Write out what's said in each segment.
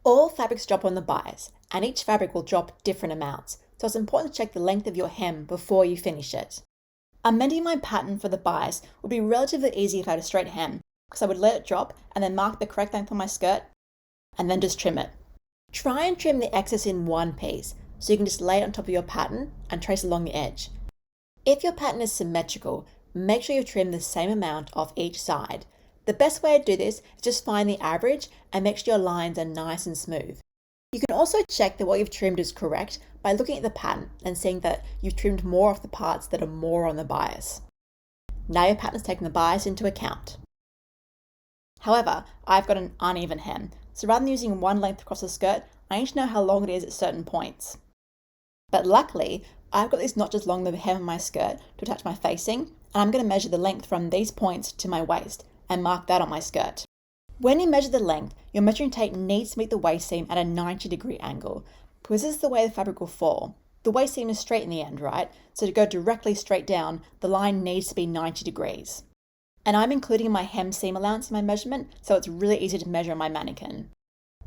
All fabrics drop on the bias, and each fabric will drop different amounts, so it's important to check the length of your hem before you finish it. Amending my pattern for the bias would be relatively easy if I had a straight hem, because I would let it drop and then mark the correct length on my skirt, and then just trim it. Try and trim the excess in one piece, so you can just lay it on top of your pattern and trace along the edge. If your pattern is symmetrical, make sure you trim the same amount off each side. The best way to do this is just find the average and make sure your lines are nice and smooth. You can also check that what you've trimmed is correct by looking at the pattern and seeing that you've trimmed more off the parts that are more on the bias. Now your pattern has taken the bias into account. However, I've got an uneven hem, so rather than using one length across the skirt, I need to know how long it is at certain points. But luckily, I've got these notches along the hem of my skirt to attach my facing, and I'm going to measure the length from these points to my waist and mark that on my skirt. When you measure the length, your measuring tape needs to meet the waist seam at a 90-degree angle, because this is the way the fabric will fall. The waist seam is straight in the end, right? So to go directly straight down, the line needs to be 90 degrees. And I'm including my hem seam allowance in my measurement, so it's really easy to measure on my mannequin.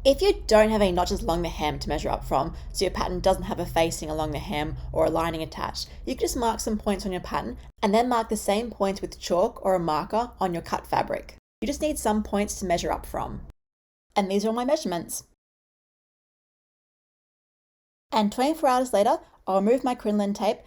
If you don't have any notches along the hem to measure up from, so your pattern doesn't have a facing along the hem or a lining attached, you can just mark some points on your pattern and then mark the same points with chalk or a marker on your cut fabric. You just need some points to measure up from. And these are all my measurements. And 24 hours later, I'll remove my crinoline tape.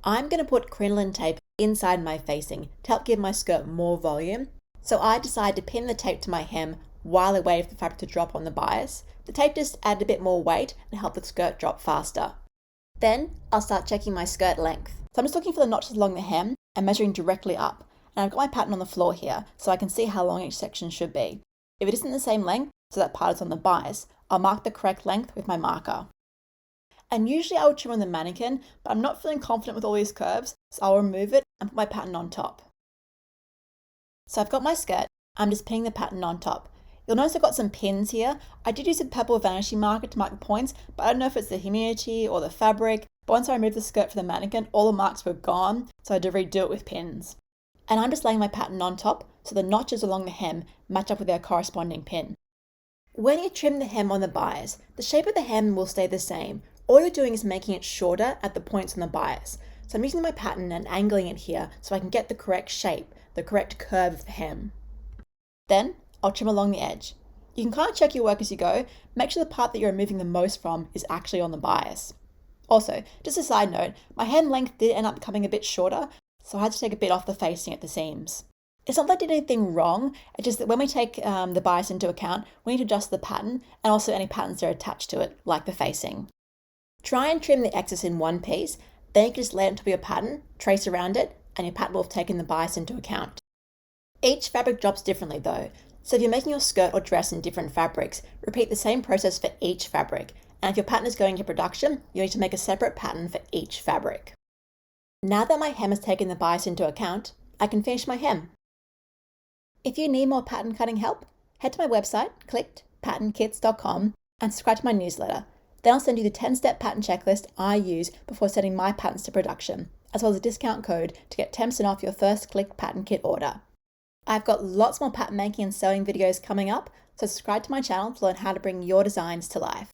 I'm going to put crinoline tape inside my facing to help give my skirt more volume. So I decided to pin the tape to my hem while I waited for the fabric to drop on the bias. The tape just added a bit more weight and helped the skirt drop faster. Then I'll start checking my skirt length. So I'm just looking for the notches along the hem and measuring directly up. And I've got my pattern on the floor here, so I can see how long each section should be. If it isn't the same length, so that part is on the bias, I'll mark the correct length with my marker. And usually I would trim on the mannequin, but I'm not feeling confident with all these curves, so I'll remove it and put my pattern on top. So I've got my skirt, I'm just pinning the pattern on top. You'll notice I've got some pins here. I did use a purple vanishing marker to mark the points, but I don't know if it's the humidity or the fabric. But once I removed the skirt from the mannequin, all the marks were gone, so I had to redo it with pins. And I'm just laying my pattern on top, so the notches along the hem match up with their corresponding pin. When you trim the hem on the bias, the shape of the hem will stay the same. All you're doing is making it shorter at the points on the bias. So I'm using my pattern and angling it here so I can get the correct shape, the correct curve of the hem. Then I'll trim along the edge. You can kind of check your work as you go. Make sure the part that you're removing the most from is actually on the bias. Also, just a side note, my hem length did end up becoming a bit shorter, so I had to take a bit off the facing at the seams. It's not that I did anything wrong, it's just that when we take the bias into account, we need to adjust the pattern and also any patterns that are attached to it, like the facing. Try and trim the excess in one piece, then you can just lay it on top of your pattern, trace around it, and your pattern will have taken the bias into account. Each fabric drops differently though, so if you're making your skirt or dress in different fabrics, repeat the same process for each fabric, and if your pattern is going into production, you need to make a separate pattern for each fabric. Now that my hem has taken the bias into account, I can finish my hem. If you need more pattern cutting help, head to my website, clickedpatternkits.com, and subscribe to my newsletter. Then I'll send you the 10-step pattern checklist I use before sending my patterns to production, as well as a discount code to get 10% off your first Clicked Pattern Kit order. I've got lots more pattern making and sewing videos coming up, so subscribe to my channel to learn how to bring your designs to life.